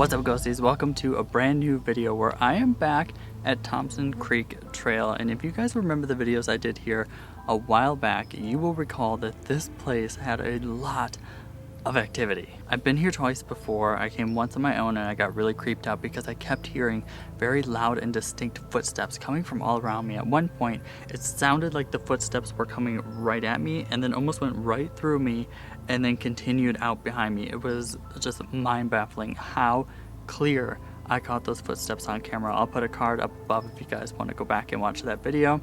What's up, ghosties? Welcome to a brand new video where I am back at Thompson Creek Trail, and if you guys remember the videos I did here a while back, you will recall that this place had a lot of activity. I've been here twice before. I came once on my own and I got really creeped out because I kept hearing very loud and distinct footsteps coming from all around me. At one point, it sounded like the footsteps were coming right at me and then almost went right through me and then continued out behind me. It was just mind-baffling how clear I caught those footsteps on camera. I'll put a card up above if you guys want to go back and watch that video.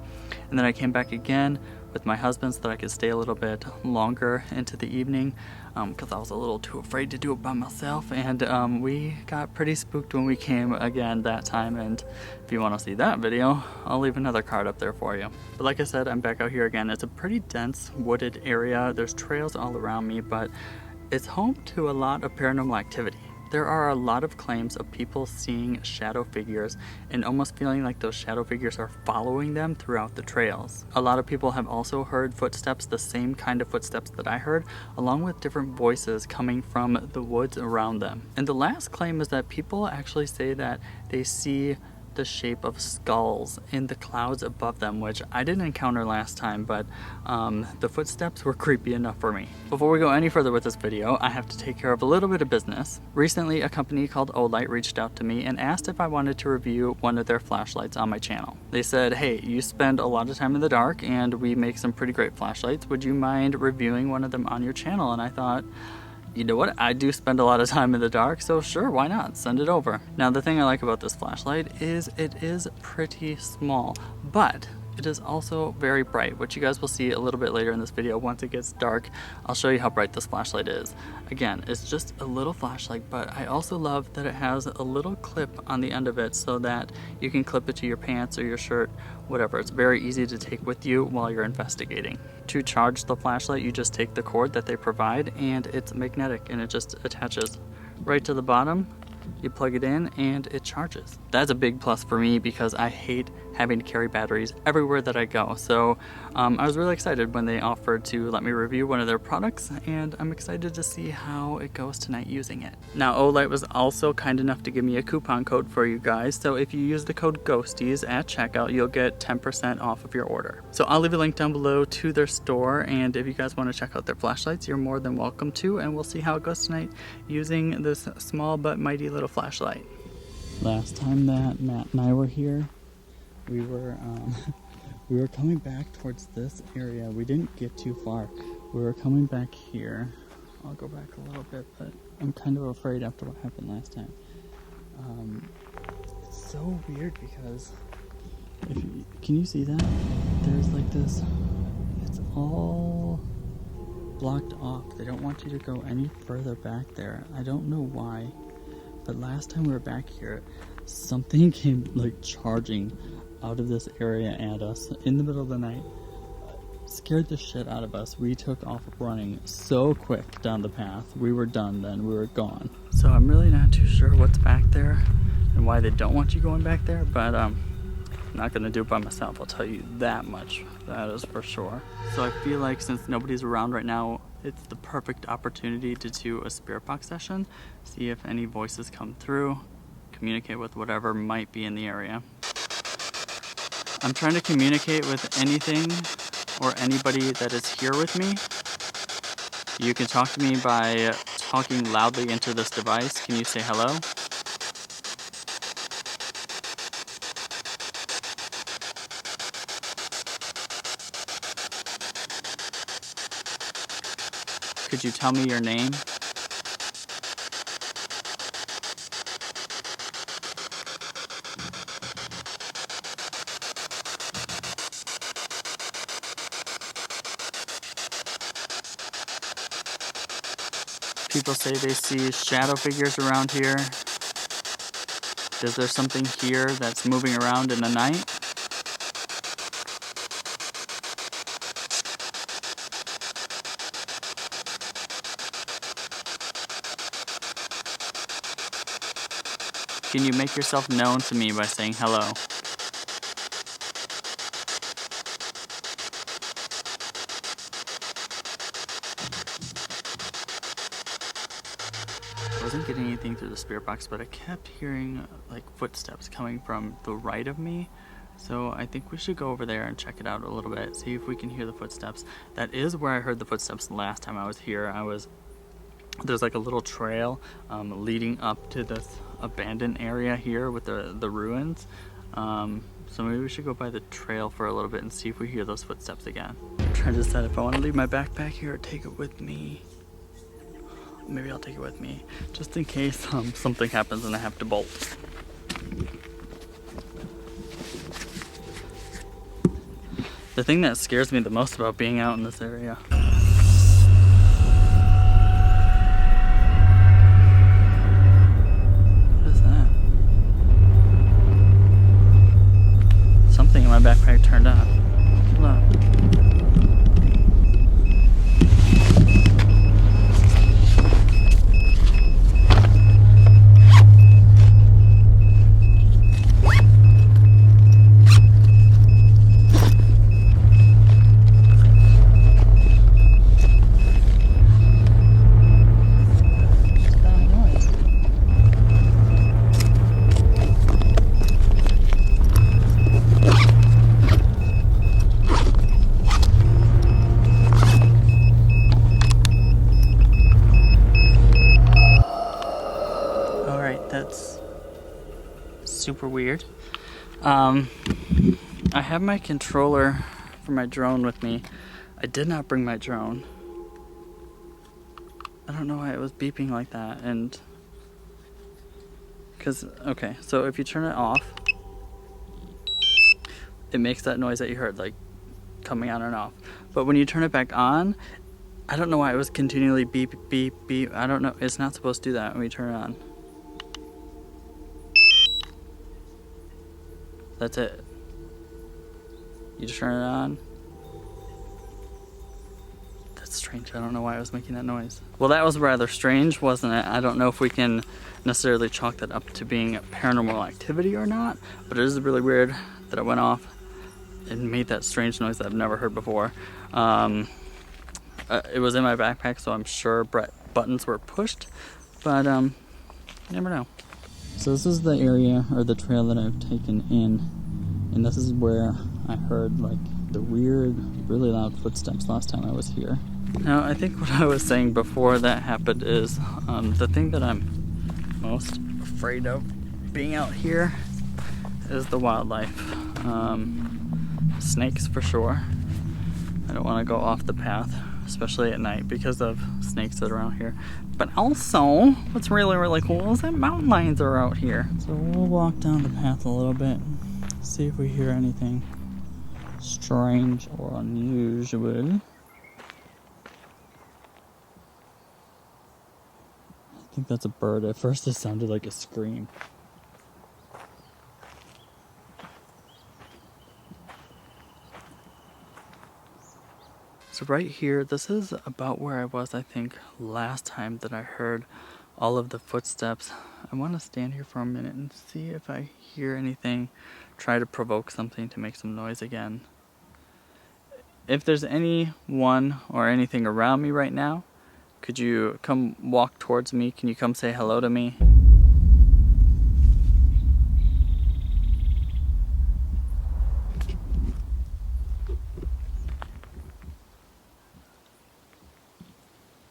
And then I came back again with my husband so that I could stay a little bit longer into the evening because I was a little too afraid to do it by myself, and we got pretty spooked when we came again that time. And if you want to see that video, I'll leave another card up there for you. But like I said, I'm back out here again. It's a pretty dense wooded area. There's trails all around me, but it's home to a lot of paranormal activity. There are a lot of claims of people seeing shadow figures and almost feeling like those shadow figures are following them throughout the trails. A lot of people have also heard footsteps, the same kind of footsteps that I heard, along with different voices coming from the woods around them. And the last claim is that people actually say that they see the shape of skulls in the clouds above them, which I didn't encounter last time, but the footsteps were creepy enough for me. Before we go any further with this video, I have to take care of a little bit of business. Recently, a company called Olight reached out to me and asked if I wanted to review one of their flashlights on my channel. They said, hey, you spend a lot of time in the dark and we make some pretty great flashlights. Would you mind reviewing one of them on your channel? And I thought, you know what, I do spend a lot of time in the dark, so sure, why not? Send it over. Now, the thing I like about this flashlight is it is pretty small, but it is also very bright, which you guys will see a little bit later in this video. Once it gets dark, I'll show you how bright this flashlight is. Again, it's just a little flashlight, but I also love that it has a little clip on the end of it so that you can clip it to your pants or your shirt, whatever. It's very easy to take with you while you're investigating. To charge the flashlight, you just take the cord that they provide and it's magnetic and it just attaches right to the bottom. You plug it in and it charges. That's a big plus for me because I hate having to carry batteries everywhere that I go. So I was really excited when they offered to let me review one of their products, and I'm excited to see how it goes tonight using it. Now, Olight was also kind enough to give me a coupon code for you guys. So if you use the code GHOSTIES at checkout, you'll get 10% off of your order. So I'll leave a link down below to their store, and if you guys want to check out their flashlights, you're more than welcome to, and we'll see how it goes tonight using this small but mighty little flashlight. Last time that Matt and I were here, we were coming back towards this area. We didn't get too far. We were coming back here. I'll go back a little bit, but I'm kind of afraid after what happened last time. It's so weird because can you see that? There's like this, it's all blocked off. They don't want you to go any further back there. I don't know why, but last time we were back here, something came like charging out of this area at us in the middle of the night. Scared the shit out of us. We took off running so quick down the path. We were done then. We were gone. So I'm really not too sure what's back there and why they don't want you going back there, but I'm not gonna do it by myself, I'll tell you that much. That is for sure. So I feel like since nobody's around right now, it's the perfect opportunity to do a spirit box session, see if any voices come through, communicate with whatever might be in the area. I'm trying to communicate with anything or anybody that is here with me. You can talk to me by talking loudly into this device. Can you say hello? Could you tell me your name? People say they see shadow figures around here. Is there something here that's moving around in the night? Can you make yourself known to me by saying hello? wasn't get anything through the spirit box, but I kept hearing like footsteps coming from the right of me. So I think we should go over there and check it out a little bit, see if we can hear the footsteps. That is where I heard the footsteps last time I was here. There's like a little trail leading up to this abandoned area here with the ruins. So maybe we should go by the trail for a little bit and see if we hear those footsteps again. I'm trying to decide if I want to leave my backpack here or take it with me. Maybe I'll take it with me, just in case something happens and I have to bolt. The thing that scares me the most about being out in this area. What is that? Something in my backpack turned on. Hold on. That's super weird. I have my controller for my drone with me. I did not bring my drone. I don't know why it was beeping like that, and okay, so if you turn it off, it makes that noise that you heard, like coming on and off. But when you turn it back on, I don't know why it was continually beep, beep, beep. I don't know. It's not supposed to do that when we turn it on. That's it. You just turn it on. That's strange. I don't know why I was making that noise. Well, that was rather strange, wasn't it? I don't know if we can necessarily chalk that up to being a paranormal activity or not, but it is really weird that it went off and made that strange noise that I've never heard before. It was in my backpack, so I'm sure buttons were pushed, but you never know. So this is the area, or the trail that I've taken in, and this is where I heard like the weird, really loud footsteps last time I was here. Now, I think what I was saying before that happened is the thing that I'm most afraid of being out here is the wildlife. Snakes for sure. I don't want to go off the path, especially at night, because of snakes that are around here. But also, what's really, really cool is that mountain lions are out here. So we'll walk down the path a little bit, see if we hear anything strange or unusual. I think that's a bird. At first it sounded like a scream. So right here, this is about where I was, I think, last time that I heard all of the footsteps. I want to stand here for a minute and see if I hear anything, try to provoke something to make some noise again. If there's anyone or anything around me right now, could you come walk towards me? Can you come say hello to me?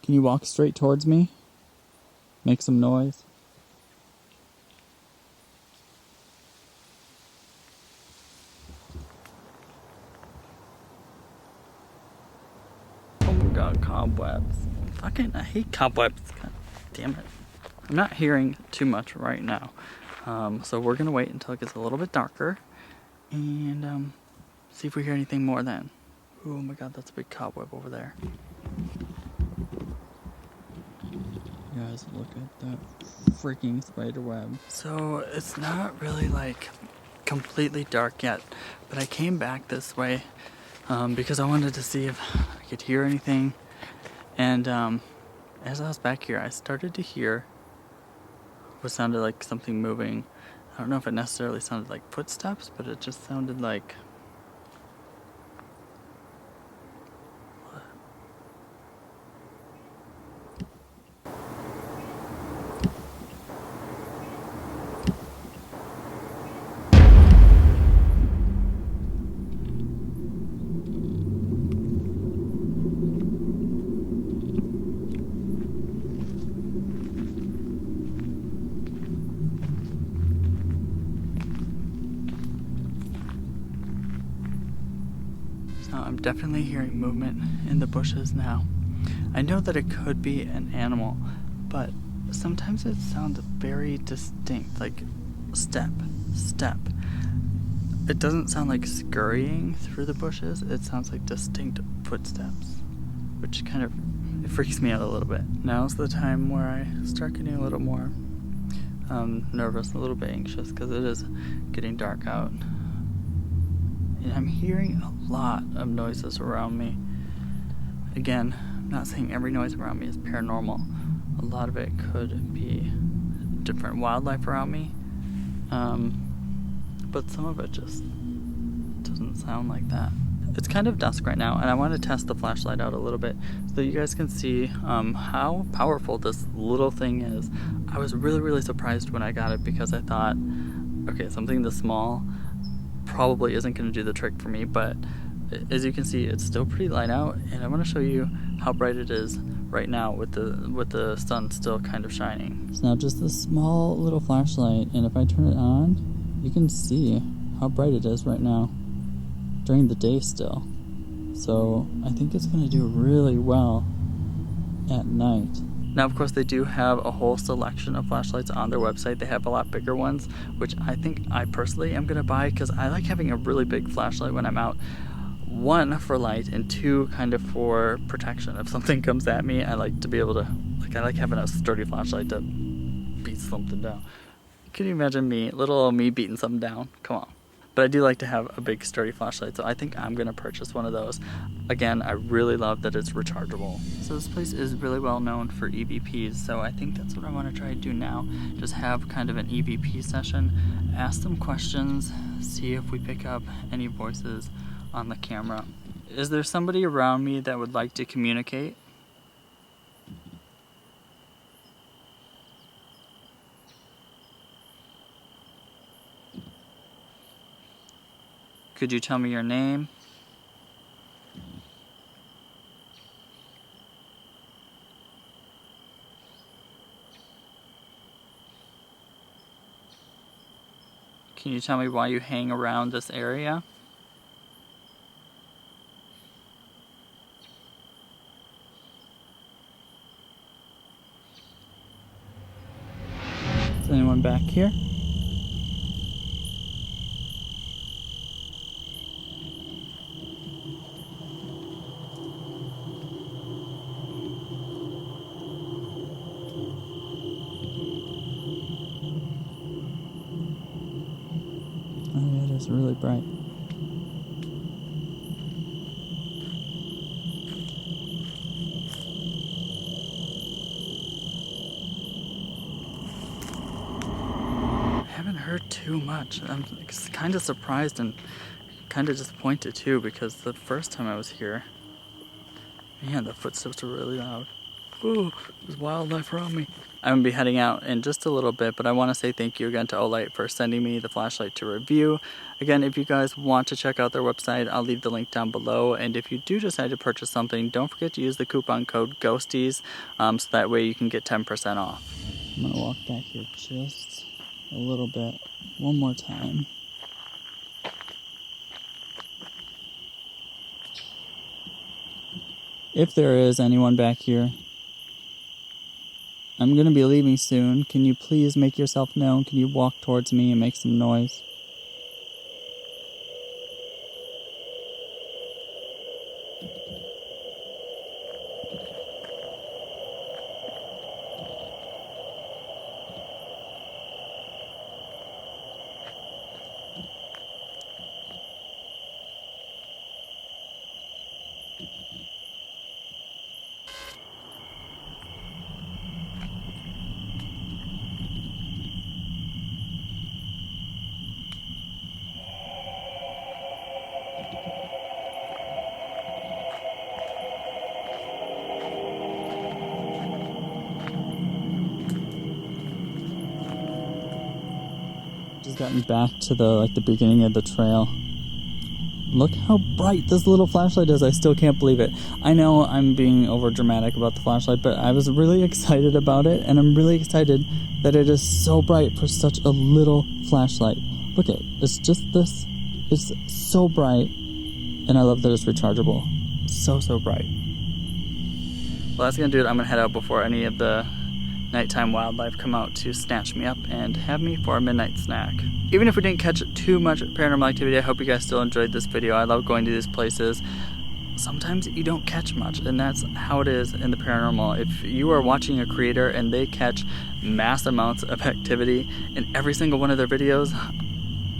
Can you walk straight towards me? Make some noise. Oh my god, cobwebs. I hate cobwebs. God damn it. I'm not hearing too much right now. So we're gonna wait until it gets a little bit darker and see if we hear anything more then. Oh my god, that's a big cobweb over there. Guys, look at that freaking spider web. So it's not really like completely dark yet, but I came back this way because I wanted to see if I could hear anything. And as I was back here, I started to hear what sounded like something moving. I don't know if it necessarily sounded like footsteps, but it just sounded like I'm definitely hearing movement in the bushes now. I know that it could be an animal, but sometimes it sounds very distinct, like step, step. It doesn't sound like scurrying through the bushes, it sounds like distinct footsteps, which kind of it freaks me out a little bit. Now's the time where I start getting a little more nervous, a little bit anxious, because it is getting dark out. And I'm hearing a lot of noises around me. Again, I'm not saying every noise around me is paranormal. A lot of it could be different wildlife around me. But some of it just doesn't sound like that. It's kind of dusk right now, and I want to test the flashlight out a little bit so you guys can see how powerful this little thing is. I was really surprised when I got it, because I thought, okay, something this small probably isn't going to do the trick for me, but as you can see, it's still pretty light out, and I want to show you how bright it is right now with the sun still kind of shining. It's now just this small little flashlight, and if I turn it on, you can see how bright it is right now during the day still. So I think it's going to do really well at night. Now, of course, they do have a whole selection of flashlights on their website. They have a lot bigger ones, which I think I personally am going to buy, because I like having a really big flashlight when I'm out. One, for light, and two, kind of for protection. If something comes at me, I like to be able to, I like having a sturdy flashlight to beat something down. Can you imagine me, little old me, beating something down? Come on. But I do like to have a big sturdy flashlight, so I think I'm going to purchase one of those. Again, I really love that it's rechargeable. So this place is really well known for EVPs, so I think that's what I want to try to do now. Just have kind of an EVP session, ask some questions, see if we pick up any voices on the camera. Is there somebody around me that would like to communicate? Could you tell me your name? Can you tell me why you hang around this area? Is anyone back here? It's really bright. I haven't heard too much. I'm kind of surprised and kind of disappointed too, because the first time I was here, man, the footsteps were really loud. Ooh, there's wildlife around me. I'm going to be heading out in just a little bit, but I want to say thank you again to Olight for sending me the flashlight to review. Again, if you guys want to check out their website, I'll leave the link down below. And if you do decide to purchase something, don't forget to use the coupon code GHOSTIES, so that way you can get 10% off. I'm going to walk back here just a little bit, one more time. If there is anyone back here, I'm going to be leaving soon. Can you please make yourself known? Can you walk towards me and make some noise? Just gotten back to the beginning of the trail. Look how bright this little flashlight is. I still can't believe it. I know I'm being over dramatic about the flashlight, but I was really excited about it, and I'm really excited that it is so bright for such a little flashlight. Look at it. It's just this. It's so bright. And I love that it's rechargeable. So bright. Well, that's gonna do it. I'm gonna head out before any of the nighttime wildlife come out to snatch me up and have me for a midnight snack. Even if we didn't catch too much paranormal activity, I hope you guys still enjoyed this video. I love going to these places. Sometimes you don't catch much, and that's how it is in the paranormal. If you are watching a creator and they catch mass amounts of activity in every single one of their videos,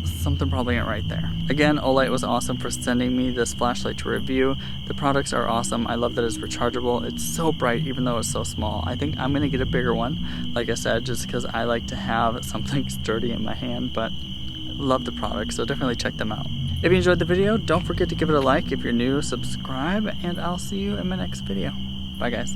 something probably ain't right there. Again, Olight was awesome for sending me this flashlight to review. The products are awesome. I love that it's rechargeable. It's so bright even though it's so small. I think I'm gonna get a bigger one, like I said, just because I like to have something sturdy in my hand, but love the product, so definitely check them out. If you enjoyed the video, don't forget to give it a like. If you're new, subscribe, and I'll see you in my next video. Bye guys.